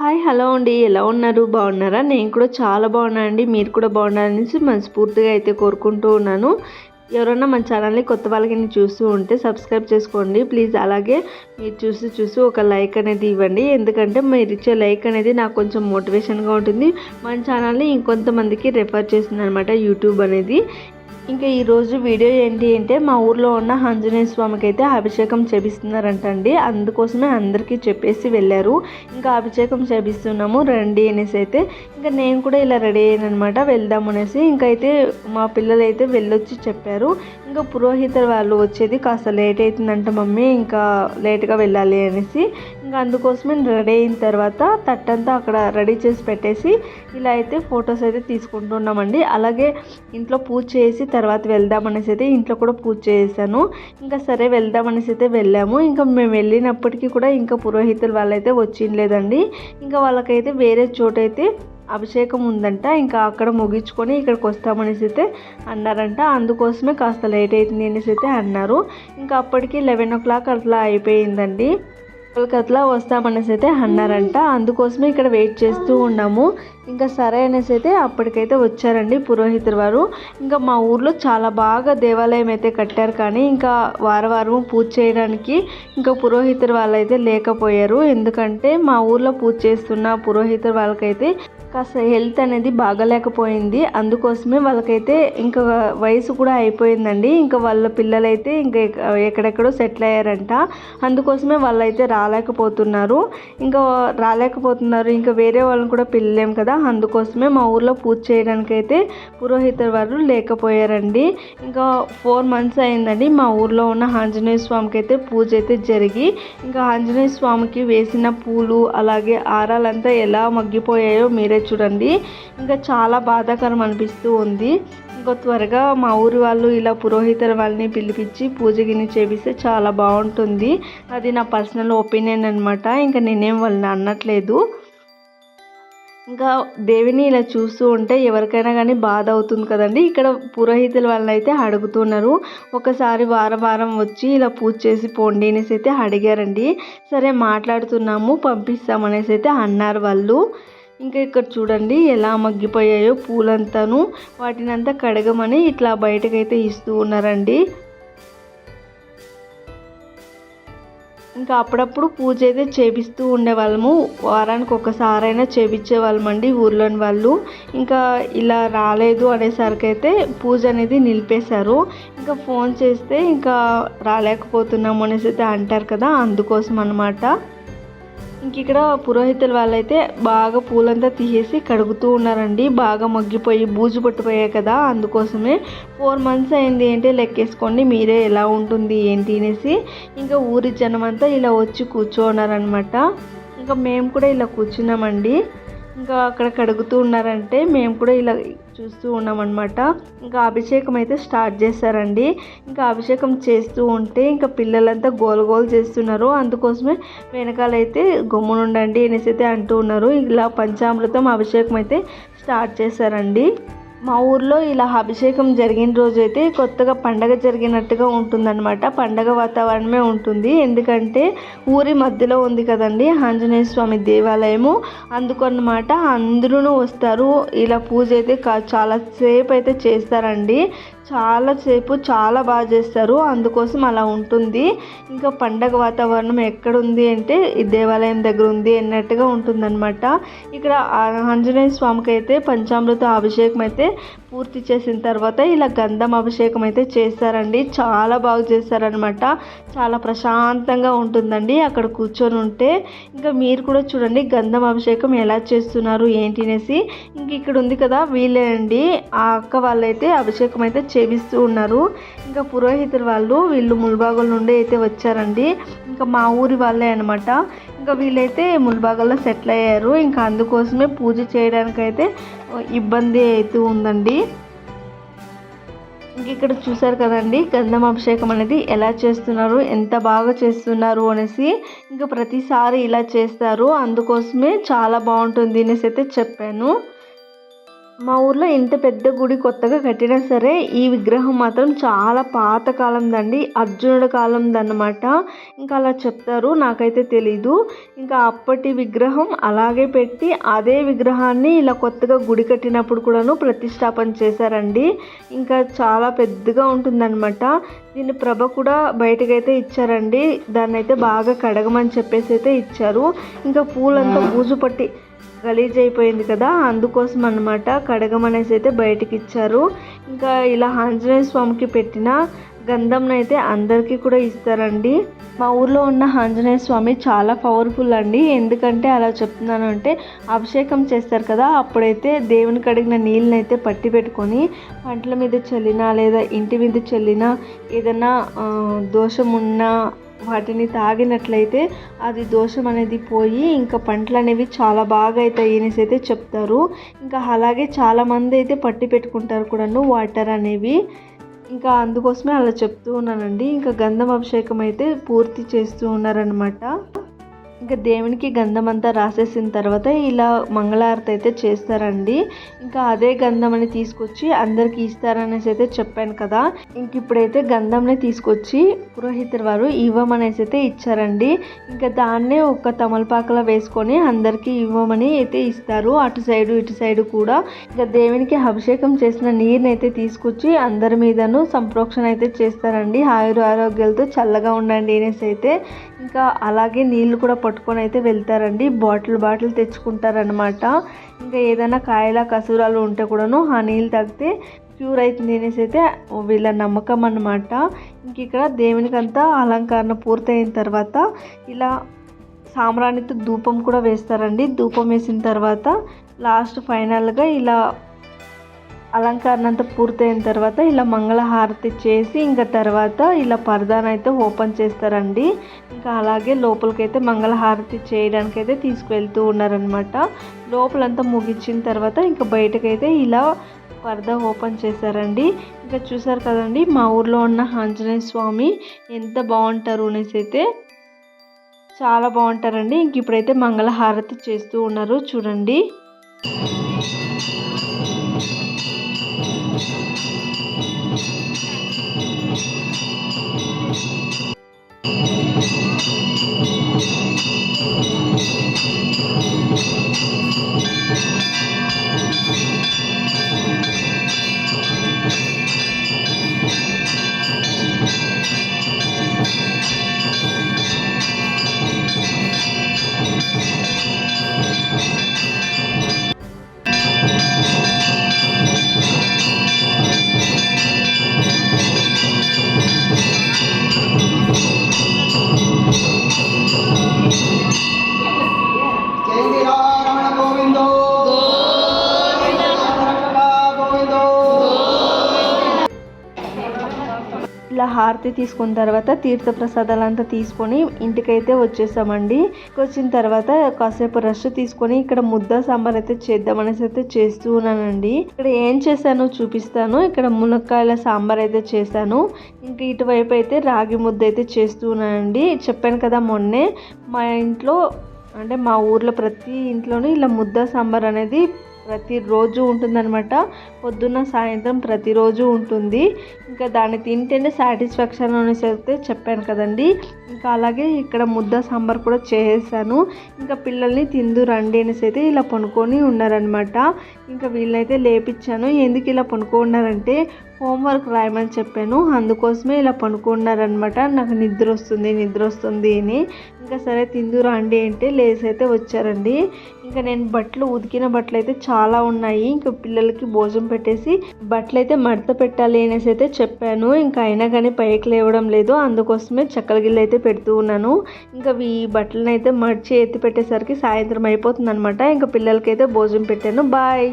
Hi hello అండి, ఎలా ఉన్నారు? బాగున్నారా? నేను కూడా చాలా బాగున్నాను అండి. మీరు కూడా బాగున్నారనేసి మనస్ఫూర్తిగా అయితే కోరుకుంటూ ఉన్నాను. ఎవరైనా మన ఛానల్ని కొత్త వాళ్ళకి చూస్తూ ఉంటే సబ్స్క్రైబ్ చేసుకోండి ప్లీజ్. అలాగే మీరు చూసి ఒక లైక్ అనేది ఇవ్వండి, ఎందుకంటే మీరు ఇచ్చే లైక్ అనేది నాకు కొంచెం మోటివేషన్గా ఉంటుంది. మన ఛానల్ని ఇంకొంతమందికి రెఫర్ చేస్తుంది అనమాట యూట్యూబ్ అనేది. ఇంకా ఈరోజు వీడియో ఏంటి అంటే, మా ఊర్లో ఉన్న ఆంజనేయ స్వామికి అయితే అభిషేకం చేపిస్తున్నారంటండి. అందుకోసమే అందరికీ చెప్పేసి వెళ్ళారు. ఇంకా అభిషేకం చేపిస్తున్నాము రండి అనేసి అయితే ఇంకా నేను కూడా ఇలా రెడీ అయ్యాను అనమాట, వెళ్దాం అనేసి. ఇంకైతే మా పిల్లలు అయితే వెళ్ళొచ్చి చెప్పారు. ఇంకా పురోహితులు వాళ్ళు వచ్చేది కాస్త లేట్ అవుతుందంట మమ్మీ, ఇంకా లేట్గా వెళ్ళాలి అనేసి. ఇంకా అందుకోసమే రెడీ అయిన తర్వాత తట్టంతా అక్కడ రెడీ చేసి పెట్టేసి ఇలా అయితే ఫొటోస్ అయితే తీసుకుంటున్నామండి. అలాగే ఇంట్లో పూజ చేసి తర్వాత వెళ్దామనేసి అయితే ఇంట్లో కూడా పూజ చేశాను. ఇంకా సరే వెళ్దామనేసి అయితే వెళ్ళాము. ఇంకా మేము వెళ్ళినప్పటికీ కూడా ఇంకా పురోహితులు వాళ్ళైతే వచ్చిండలేదండి. ఇంకా వాళ్ళకైతే వేరే చోటైతే అభిషేకం ఉందంట, ఇంకా అక్కడ ముగించుకొని ఇక్కడికి వస్తామనేసి అయితే అన్నారంట. అందుకోసమే కాస్త లేట్ అవుతుంది అనేసి అయితే అన్నారు. ఇంకా అప్పటికి 11 o'clock అట్లా అయిపోయిందండి. అట్లా వస్తామనేసి అయితే అన్నారంట. అందుకోసమే ఇక్కడ వెయిట్ చేస్తూ ఉన్నాము. ఇంకా సరే అనేసి అయితే అప్పటికైతే వచ్చారండి పురోహితుల వారు. ఇంకా మా ఊర్లో చాలా బాగా దేవాలయం అయితే కట్టారు, కానీ ఇంకా వారం పూజ చేయడానికి ఇంకా పురోహితుల వాళ్ళైతే లేకపోయారు. ఎందుకంటే మా ఊర్లో పూజ చేస్తున్న పురోహితుల వాళ్ళకైతే కాస్త హెల్త్ అనేది బాగలేకపోయింది. అందుకోసమే వాళ్ళకైతే ఇంకా వయసు కూడా అయిపోయిందండి. ఇంకా వాళ్ళ పిల్లలైతే ఇంకా ఎక్కడెక్కడో సెటిల్ అయ్యారంట. అందుకోసమే వాళ్ళైతే రాలేకపోతున్నారు. ఇంకా వేరే వాళ్ళని కూడా పిల్లలేం కదా, అందుకోసమే మా ఊర్లో పూజ చేయడానికి అయితే పురోహితుల వారు లేకపోయారండి. ఇంకా 4 months అయిందండి మా ఊర్లో ఉన్న ఆంజనేయ స్వామికి అయితే పూజ అయితే జరిగి. ఇంకా ఆంజనేయ స్వామికి వేసిన పూలు అలాగే ఆరాలంతా ఎలా మగ్గిపోయాయో మీరే చూడండి. ఇంకా చాలా బాధాకరం అనిపిస్తూ ఉంది. ఇంకా త్వరగా మా ఊరి వాళ్ళు ఇలా పురోహితుల వాళ్ళని పిలిపించి పూజ గిని చేపిస్తే చాలా బాగుంటుంది. అది నా పర్సనల్ ఒపీనియన్ అనమాట. ఇంకా నేనేం వాళ్ళని అనట్లేదు. ఇంకా దేవిని ఇలా చూస్తూ ఉంటే ఎవరికైనా కానీ బాధ అవుతుంది కదండి. ఇక్కడ పురోహితుల వాళ్ళని అయితే అడుగుతున్నారు. ఒకసారి వారం వచ్చి ఇలా పూజ చేసి పోండి అనేసి అయితే అడిగారండి. సరే మాట్లాడుతున్నాము పంపిస్తామనేసి అయితే అన్నారు వాళ్ళు. ఇంకా ఇక్కడ చూడండి ఎలా మగ్గిపోయాయో పూలంతాను. వాటినంతా కడగమని ఇట్లా బయటకైతే ఇస్తూ ఉన్నారండి. ఇంకా అప్పుడప్పుడు పూజ అయితే చేపిస్తూ ఉండేవాళ్ళము. వారానికి ఒకసారైనా చేపించే వాళ్ళమండి ఊర్లోని వాళ్ళు. ఇంకా ఇలా రాలేదు అనేసరికి అయితే పూజ అనేది నిలిపేశారు. ఇంకా ఫోన్ చేస్తే ఇంకా రాలేకపోతున్నాము అనేసి అయితే అంటారు కదా, అందుకోసం అన్నమాట. ఇంక ఇక్కడ పురోహితుల వాళ్ళైతే బాగా పూలంతా తీసేసి కడుగుతూ ఉన్నారండి. బాగా మగ్గిపోయి బూజు పట్టిపోయాయి కదా, అందుకోసమే 4 months అయింది అంటే లెక్కేసుకోండి మీరే ఎలా ఉంటుంది ఏంటి అనేసి. ఇంకా ఊరి జనం అంతా ఇలా వచ్చి కూర్చోన్నారనమాట. ఇంకా మేము కూడా ఇలా కూర్చున్నామండి. ఇంకా అక్కడ కడుగుతూ ఉన్నారంటే మేము కూడా ఇలా చూస్తూ ఉన్నామన్నమాట. ఇంకా అభిషేకం అయితే స్టార్ట్ చేశారండి. ఇంకా అభిషేకం చేస్తూ ఉంటే ఇంకా పిల్లలంతా గోలు చేస్తున్నారు. అందుకోసమే వెనకాలైతే గమ్మునుండండి అనేసి అయితే అంటూ ఉన్నారు. ఇలా పంచామృతం అభిషేకం అయితే స్టార్ట్ చేశారండి. మా ఊర్లో ఇలా అభిషేకం జరిగిన రోజు అయితే కొత్తగా పండగ జరిగినట్టుగా ఉంటుందన్నమాట. పండగ వాతావరణమే ఉంటుంది. ఎందుకంటే ఊరి మధ్యలో ఉంది కదండి ఆంజనేయ స్వామి దేవాలయము, అందుకన్నమాట అందరూ వస్తారు. ఇలా పూజ అయితే చాలా సేపు అయితే చేస్తారండి. చాలాసేపు చాలా బాగా చేస్తారు, అందుకోసం అలా ఉంటుంది. ఇంకా పండగ వాతావరణం ఎక్కడుంది అంటే ఈ దేవాలయం దగ్గర ఉంది అన్నట్టుగా ఉంటుందన్నమాట. ఇక్కడ ఆంజనేయ స్వామికి అయితే పంచామృత అభిషేకం అయితే పూర్తి చేసిన తర్వాత ఇలా గంధం అభిషేకం అయితే చేస్తారండి. చాలా బాగా చేస్తారనమాట. చాలా ప్రశాంతంగా ఉంటుందండి అక్కడ కూర్చొని ఉంటే. ఇంకా మీరు కూడా చూడండి గంధం అభిషేకం ఎలా చేస్తున్నారు ఏంటి అనేసి. ఇంక ఇక్కడ ఉంది కదా వీళ్ళేనండి, ఆ అక్క వాళ్ళైతే అభిషేకం అయితే చేపిస్తూ ఉన్నారు. ఇంకా పురోహితుల వాళ్ళు వీళ్ళు ముల్బాగుల నుండి అయితే వచ్చారండి. ఇంకా మా ఊరి వాళ్ళే అనమాట. ఇంకా వీళ్ళైతే ముల్బాగల్లో సెటిల్ అయ్యారు. ఇంకా అందుకోసమే పూజ చేయడానికైతే ఇబ్బంది అవుతూ ఉందండి. ఇంక ఇక్కడ చూసారు కదండి గంధం అభిషేకం అనేది ఎలా చేస్తున్నారు, ఎంత బాగా చేస్తున్నారు అనేసి. ఇంకా ప్రతిసారి ఇలా చేస్తారు, అందుకోసమే చాలా బాగుంటుంది అనేసి అయితే చెప్పాను. మా ఊర్లో ఇంత పెద్ద గుడి కొత్తగా కట్టినా సరే ఈ విగ్రహం మాత్రం చాలా పాత కాలందండి, అర్జునుడి కాలందన్నమాట. ఇంకా అలా చెప్తారు, నాకైతే తెలీదు. ఇంకా అప్పటి విగ్రహం అలాగే పెట్టి అదే విగ్రహాన్ని ఇలా కొత్తగా గుడి కట్టినప్పుడు కూడాను ప్రతిష్టాపన చేశారండి. ఇంకా చాలా పెద్దగా ఉంటుందన్నమాట. దీని ప్రభ కూడా బయటకైతే ఇచ్చారండి. దాన్ని అయితే బాగా కడగమని చెప్పేసి అయితే ఇచ్చారు. ఇంకా పూలంతా బూజు పట్టి గలీజ్ అయిపోయింది కదా, అందుకోసం అన్నమాట కడగమనేసి అయితే బయటికి ఇచ్చారు. ఇంకా ఇలా ఆంజనేయ స్వామికి పెట్టిన గంధంని అయితే అందరికీ కూడా ఇస్తారండి. మా ఊర్లో ఉన్న ఆంజనేయ స్వామి చాలా పవర్ఫుల్ అండి. ఎందుకంటే అలా చెప్తున్నాను అంటే, అభిషేకం చేస్తారు కదా, అప్పుడైతే దేవుని కడిగిన నీళ్ళని అయితే పట్టి పెట్టుకొని పంటల మీద చల్లినా లేదా ఇంటి మీద చల్లినా ఏదైనా దోషం ఉన్నా వాటిని తాగినట్లయితే అది దోషం అనేది పోయి ఇంకా పంటలు అనేవి చాలా బాగా అవుతాయి అనేసి అయితే చెప్తారు. ఇంకా అలాగే చాలామంది అయితే పట్టి పెట్టుకుంటారు కూడాను వాటర్ అనేవి. ఇంకా అందుకోసమే అలా చెప్తూ ఉన్నానండి. ఇంకా గంధం అభిషేకం అయితే పూర్తి చేస్తూ ఉన్నారనమాట. ఇంకా దేవునికి గంధం అంతా రాసేసిన తర్వాత ఇలా మంగళారతి అయితే చేస్తారండి. ఇంకా అదే గంధం అని తీసుకొచ్చి అందరికి ఇస్తారనేసి అయితే చెప్పాను కదా. ఇంక ఇప్పుడైతే గంధంని తీసుకొచ్చి పురోహితుల వారు ఇవ్వమనేసి అయితే ఇచ్చారండి. ఇంకా దాన్నే ఒక తమలపాకలో వేసుకొని అందరికీ ఇవ్వమని అయితే ఇస్తారు, అటు సైడు ఇటు సైడు కూడా. ఇంకా దేవునికి అభిషేకం చేసిన నీరుని అయితే తీసుకొచ్చి అందరి మీదను సంప్రోక్షణ అయితే చేస్తారండి. ఆరోగ్యాలతో చల్లగా ఉండండి అనేసి అయితే. ఇంకా అలాగే నీళ్ళు కూడా పట్టుకొని అయితే వెళ్తారండి. బాటిల్ తెచ్చుకుంటారనమాట. ఇంకా ఏదైనా కాయల కసూరాలు ఉంటే కూడాను ఆ నీళ్ళు తాగితే క్యూర్ అవుతుంది అనేసి అయితే వీళ్ళ నమ్మకం అన్నమాట. ఇంక ఇక్కడ దేవునికి అంతా అలంకరణ పూర్తయిన తర్వాత ఇలా సాంబ్రాణితో ధూపం కూడా వేస్తారండి. ధూపం వేసిన తర్వాత లాస్ట్ ఫైనల్గా ఇలా అలంకరణ అంతా పూర్తయిన తర్వాత ఇలా మంగళహారతి చేసి ఇంకా తర్వాత ఇలా పరదాను అయితే ఓపెన్ చేస్తారండి. ఇంకా అలాగే లోపలికైతే మంగళహారతి చేయడానికి అయితే తీసుకువెళ్తూ ఉన్నారనమాట. లోపలంతా ముగించిన తర్వాత ఇంకా బయటకైతే ఇలా పరదా ఓపెన్ చేశారండి. ఇంకా చూసారు కదండి మా ఊర్లో ఉన్న ఆంజనేయ స్వామి ఎంత బాగుంటారు అనేసి అయితే. చాలా బాగుంటారండి. ఇంక ఇప్పుడైతే మంగళహారతి చేస్తూ ఉన్నారు చూడండి. ఇలా హారతి తీసుకున్న తర్వాత తీర్థప్రసాదాలంతా తీసుకొని ఇంటికైతే వచ్చేసామండి. వచ్చిన తర్వాత కాసేపు రెస్ట్ తీసుకొని ఇక్కడ ముద్ద సాంబార్ అయితే చేద్దామనేసి అయితే చేస్తూ ఉన్నానండి. ఇక్కడ ఏం చేశానో చూపిస్తాను. ఇక్కడ మునక్కాయల సాంబార్ అయితే చేశాను. ఇంకా ఇటువైపు అయితే రాగి ముద్ద అయితే చేస్తూ ఉన్నానండి. చెప్పాను కదా మొన్నే మా ఇంట్లో అంటే మా ఊర్లో ప్రతి ఇంట్లోనూ ఇలా ముద్ద సాంబార్ అనేది ప్రతిరోజు ఉంటుందన్నమాట. పొద్దున్న సాయంత్రం ప్రతిరోజు ఉంటుంది. ఇంకా దాన్ని తింటేనే సాటిస్ఫాక్షన్ అనేసి అయితే చెప్పాను కదండి. ఇంకా అలాగే ఇక్కడ ముద్ద సాంబార్ కూడా చేసేసాను. ఇంకా పిల్లల్ని తిందు రండి అనేసి అయితే ఇలా పనుకొని ఉన్నారనమాట. ఇంకా వీళ్ళనైతే లేపించాను. ఎందుకు ఇలా పనుకున్నారంటే హోంవర్క్ రాయమని చెప్పాను, అందుకోసమే ఇలా పనుకున్నారనమాట. నాకు నిద్ర వస్తుంది అని. ఇంకా సరే తిందు రండి అంటే లేసి అయితే వచ్చారండి. ఇంకా నేను ఉతికిన బట్టలు అయితే చాలా ఉన్నాయి. ఇంకా పిల్లలకి భోజనం పెట్టేసి బట్టలు అయితే మడత పెట్టాలి అనేసి అయితే చెప్పాను. ఇంకా అయినా కానీ పైకి లేవడం లేదు, అందుకోసమే చెక్కల గిన్నె అయితే పెడుతూ ఉన్నాను. ఇంకా ఈ బట్టలను అయితే మడిచి ఎత్తి పెట్టేసరికి సాయంత్రం అయిపోతుంది అనమాట. ఇంకా పిల్లలకైతే భోజనం పెట్టాను. బాయ్.